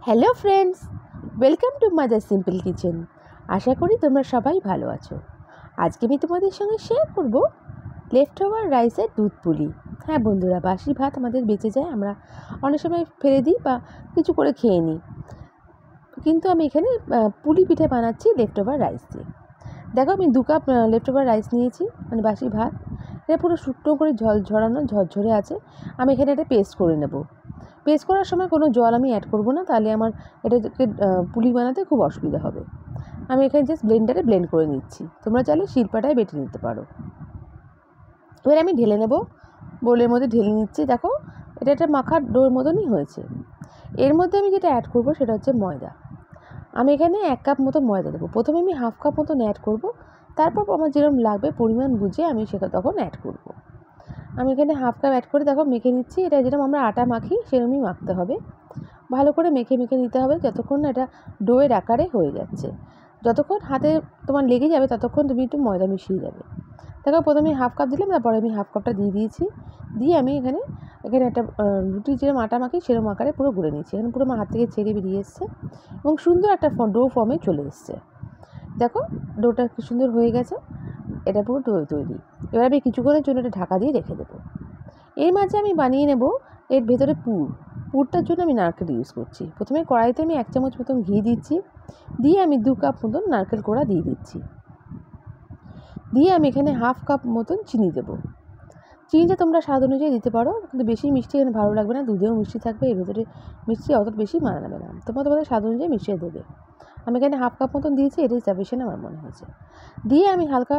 Hello friends, welcome to mother simple kitchen. আশা করি তোমরা সবাই ভালো আছো। আজকে আমি তোমাদের সঙ্গে শেয়ার করব লেফট ওভার রাইসের দুধ পুলি। হ্যাঁ বন্ধুরা, বাসি ভাত আমাদের বেঁচে যায়, আমরা অনেক সময় ফেলে দিই বা কিছু করে খেয়ে নিই, কিন্তু আমি এখানে পুলি পিঠে বানাচ্ছি লেফট ওভার রাইস দিয়ে। দেখো, আমি 2 কাপ লেফট ওভার রাইস নিয়েছি, মানে বাসি ভাত। এটা পুরো শুকনো করে ঝরানো ঝরঝরে আছে। আমি এখানে একটা পেস্ট করে নেব। পেস্ট করার সময় কোনো জল আমি অ্যাড করব না, তাহলে আমার এটাকে পুলি বানাতে খুব অসুবিধা হবে। আমি এখানে জাস্ট ব্লেন্ডারে ব্লেন্ড করে নিচ্ছি, তোমরা চাইলে শিলপাটায় বেটে নিতে পারো। এবার আমি ঢেলে নেব, বোলের মধ্যে ঢেলে নিচ্ছি। দেখো, এটা একটা মাখার ডোর মতনই হয়েছে। এর মধ্যে আমি যেটা অ্যাড করব সেটা হচ্ছে ময়দা। আমি এখানে 1 কাপ মতো ময়দা দেবো। প্রথমে আমি 1/2 কাপ মতন অ্যাড করব, তারপর আমার যেরকম লাগবে পরিমাণ বুঝে আমি সেটা তখন অ্যাড করব। আমি এখানে 1/2 কাপ অ্যাড করে দেখো মেখে নিচ্ছি। এটা যেরকম আমরা আটা মাখি সেরকমই মাখতে হবে, ভালো করে মেখে নিতে হবে যতক্ষণ না এটা ডোয়ের আকারে হয়ে যাচ্ছে। যতক্ষণ হাতে তোমার লেগে যাবে ততক্ষণ তুমি একটু ময়দা মিশিয়ে যাবে। দেখো, প্রথমে 1/2 কাপ দিলাম, তারপরে আমি 1/2 কাপটা দিয়ে দিয়েছি। দিয়ে আমি এখানে একটা রুটি যেরকম আটা মাখি সেরকম আকারে পুরো গুলে নিচ্ছি। এখানে পুরো আমার হাত থেকে ছেড়ে বেরিয়ে এসছে এবং সুন্দর একটা ডো ফর্মে চলে এসছে। দেখো, ডোটা কি সুন্দর হয়ে গেছে, এটা পুরো তৈরি। এবার আমি কিছুক্ষণের জন্য এটা ঢাকা দিয়ে রেখে দেবো। এর মাঝে আমি বানিয়ে নেব এর ভেতরে পুরটার জন্য আমি নারকেল ইউজ করছি। প্রথমে কড়াইতে আমি 1 চামচ মতন ঘি দিচ্ছি, দিয়ে আমি 2 কাপ মতন নারকেল কোড়া দিয়ে দিচ্ছি। দিয়ে আমি এখানে 1/2 কাপ মতন চিনি দেবো। চিনিটা তোমরা স্বাদ অনুযায়ী দিতে পারো, কিন্তু বেশি মিষ্টি এখানে ভালো লাগবে না, দুধেও মিষ্টি থাকবে, এর ভেতরে মিষ্টি অত বেশি মানাবে না, তোমাদের স্বাদ অনুযায়ী মিশিয়ে দেবে। আমি এখানে 1/2 কাপ মতন দিয়েছি, এটাই সাফিসিয়েন্ট আমার মনে হয়েছে। দিয়ে আমি হালকা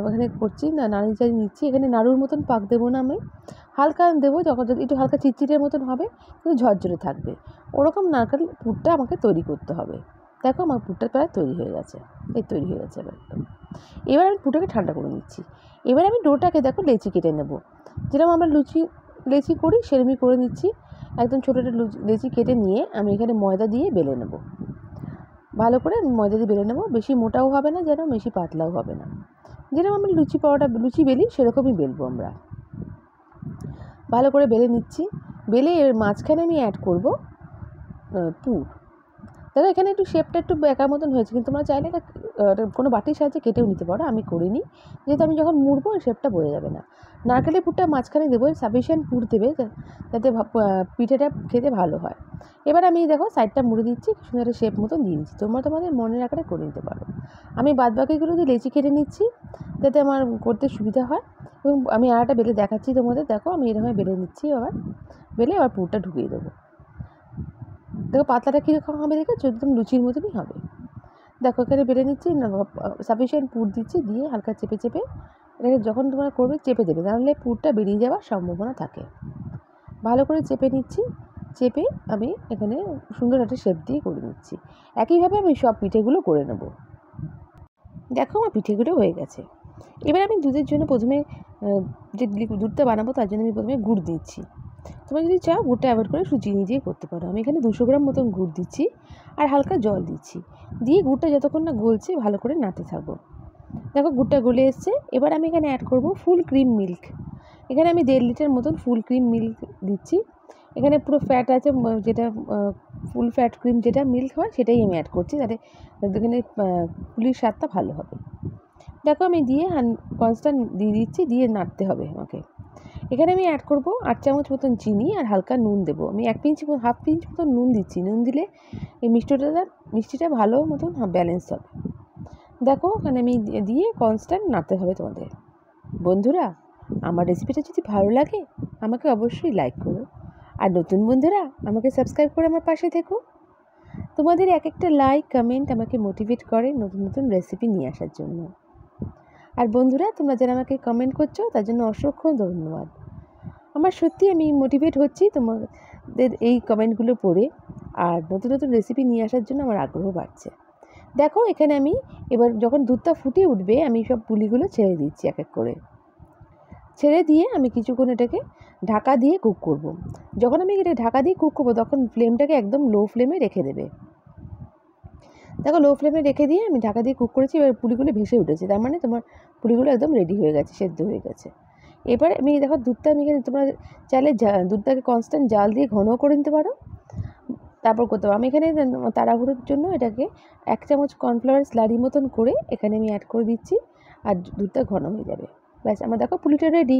এখানে করছি নাড়ি নিচ্ছি। এখানে নাড়ুর মতন পাক দেবো না, আমি হালকা দেবো, যখন একটু হালকা চিটচিটের মতন হবে কিন্তু ঝরঝরে থাকবে, ওরকম নারকেল পুরটা আমাকে তৈরি করতে হবে। দেখো, আমার পুরটা প্রায় তৈরি হয়ে গেছে। তৈরি হয়ে গেছে এবার আমি পুরটাকে ঠান্ডা করে নিচ্ছি। এবার আমি ডোটাকে দেখো লেচি কেটে নেব, যেরকম আমরা লেচি করি সেরকমই করে নিচ্ছি। একদম ছোটো একটা লেচি কেটে নিয়ে আমি এখানে ময়দা দিয়ে বেলে নেব। ভালো করে ময়দা দিয়ে বেলে নেব, বেশি মোটাও হবে না যেন, বেশি পাতলাও হবে না। যেরকম আমি লুচি বেলি সেরকমই বেলবো আমরা। ভালো করে বেলে নিচ্ছি। বেলে এর মাঝখানে আমি অ্যাড করব পুর। দেখো, এখানে একটু শেপটা একটু বেঁকা মতন হয়েছে, কিন্তু তোমরা চাইলে এটা কোনো বাটির সাহায্যে কেটেও নিতে পারো। আমি করিনি, যেহেতু আমি যখন মুড়বো শেপটা বোঝা যাবে না। নারকেলের পুরটা মাঝখানে দেবো, সাফিসিয়েন্ট পুর দেবে যাতে পিঠেটা খেতে ভালো হয়। এবার আমি দেখো সাইডটা মুড়ে দিচ্ছি, সুন্দর একটা শেপ মতন দিয়ে দিচ্ছি। তোমরা তোমাদের মনের আকারে করে নিতে পারো। আমি বাদবাকিগুলো দিয়ে লেচি কেটে নিচ্ছি যাতে আমার করতে সুবিধা হয়। এবং আমি আরেকটা বেলে দেখাচ্ছি তোমাদের। দেখো, আমি এরকম বেলে নিচ্ছি, বেলে আবার পুরটা ঢুকিয়ে দেবো। দেখো পাতলাটা কীরকম হবে, দেখেছো, একদম লুচির মতনই হবে। দেখো, এখানে বেলে নিচ্ছি, সাফিসিয়েন্ট পুর দিচ্ছি, দিয়ে হালকা চেপে এটাকে যখন তোমরা করবে চেপে দেবে, নাহলে পুরটা বেরিয়ে যাওয়ার সম্ভাবনা থাকে। ভালো করে চেপে নিচ্ছি, চেপে আমি এখানে সুন্দর একটা শেপ দিয়ে করে নিচ্ছি। একইভাবে আমি সব পিঠেগুলো করে নেব। দেখো, আমার পিঠেগুলো হয়ে গেছে। এবার আমি দুধের জন্য প্রথমে যে দুধটা বানাবো তার জন্য আমি প্রথমে গুড় দিচ্ছি। তোমরা যদি চাও গুড়টা অ্যাভয়েড করে শুধু চিনি দিয়ে করতে পারো। আমি এখানে 200 গ্রাম মতন গুড় দিচ্ছি আর হালকা জল দিচ্ছি। দিয়ে গুড়টা যতক্ষণ না গলছে ভালো করে নাড়তে থাকবো। দেখো, গুড়টা গলে এসছে। এবার আমি এখানে অ্যাড করব ফুল ক্রিম মিল্ক। এখানে আমি 1.5 লিটার মতন ফুল ক্রিম মিল্ক দিচ্ছি। এখানে পুরো ফ্যাট আছে, যেটা ফুল ফ্যাট ক্রিম যেটা মিল্ক হয় সেটাই আমি অ্যাড করছি, যাতে এখানে পুলির স্বাদটা ভালো হবে। দেখো, আমি দিয়ে কনস্ট্যান্ট দিয়ে দিচ্ছি, দিয়ে নাড়তে হবে আমাকে। এখানে আমি অ্যাড করব 8 চামচ মতন চিনি আর হালকা নুন দেবো। আমি 1.5 পিঞ্চ মতন নুন দিচ্ছি। নুন দিলে এই মিষ্টিটা ভালো মতন ব্যালেন্স হবে। দেখো, ওখানে আমি দিয়ে কনস্ট্যান্ট নাড়তে হবে তোমাদের। বন্ধুরা, আমার রেসিপিটা যদি ভালো লাগে আমাকে অবশ্যই লাইক করো, আর নতুন বন্ধুরা আমাকে সাবস্ক্রাইব করে আমার পাশে থেকো। তোমাদের এক একটা লাইক কমেন্ট আমাকে মোটিভেট করে নতুন নতুন রেসিপি নিয়ে আসার জন্য। আর বন্ধুরা, তোমরা যারা আমাকে কমেন্ট করছো তার জন্য অসংখ্য ধন্যবাদ। আমার সত্যি আমি মোটিভেট হচ্ছি তোমাদের এই কমেন্টগুলো পড়ে, আর নতুন নতুন রেসিপি নিয়ে আসার জন্য আমার আগ্রহ বাড়ছে। দেখো, এখানে আমি এবার যখন দুধটা ফুটে উঠবে আমি সব পুলিগুলো ছেড়ে দিচ্ছি এক এক করে। ছেড়ে দিয়ে আমি কিছুক্ষণ এটাকে ঢাকা দিয়ে কুক করব। যখন আমি এটা ঢাকা দিয়ে কুক করবো তখন ফ্লেমটাকে একদম লো ফ্লেমে রেখে দেবে। দেখো, লো ফ্লেমে রেখে দিয়ে আমি ঢাকা দিয়ে কুক করেছি। এবার পুলিগুলো ভেসে উঠেছে, তার মানে তোমার পুলিগুলো একদম রেডি হয়ে গেছে, সেদ্ধ হয়ে গেছে। এবার আমি দেখো দুধটা আমি এখানে তোমরা চাইলে দুধটাকে কনস্ট্যান্ট জাল দিয়ে ঘন করে নিতে পারো, তারপর করতে হবে। আমি এখানে তাড়াহুড়োর জন্য এটাকে 1 চামচ কর্নফ্লাওয়ার স্লারি মতন করে এখানে আমি অ্যাড করে দিচ্ছি, আর দুধটা ঘন হয়ে যাবে। ব্যাস, আমার দেখো পুলিটা রেডি।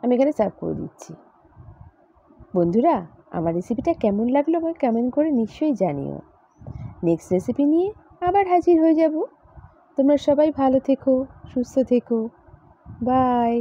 আমি এখানে সার্ভ করে দিচ্ছি। বন্ধুরা, আমার রেসিপিটা কেমন লাগলো আমাকে কমেন্ট করে নিশ্চয়ই জানিও। নেক্সট রেসিপি নিয়ে আবার হাজির হয়ে যাব। তোমরা সবাই ভালো থেকো, সুস্থ থেকো। বাই।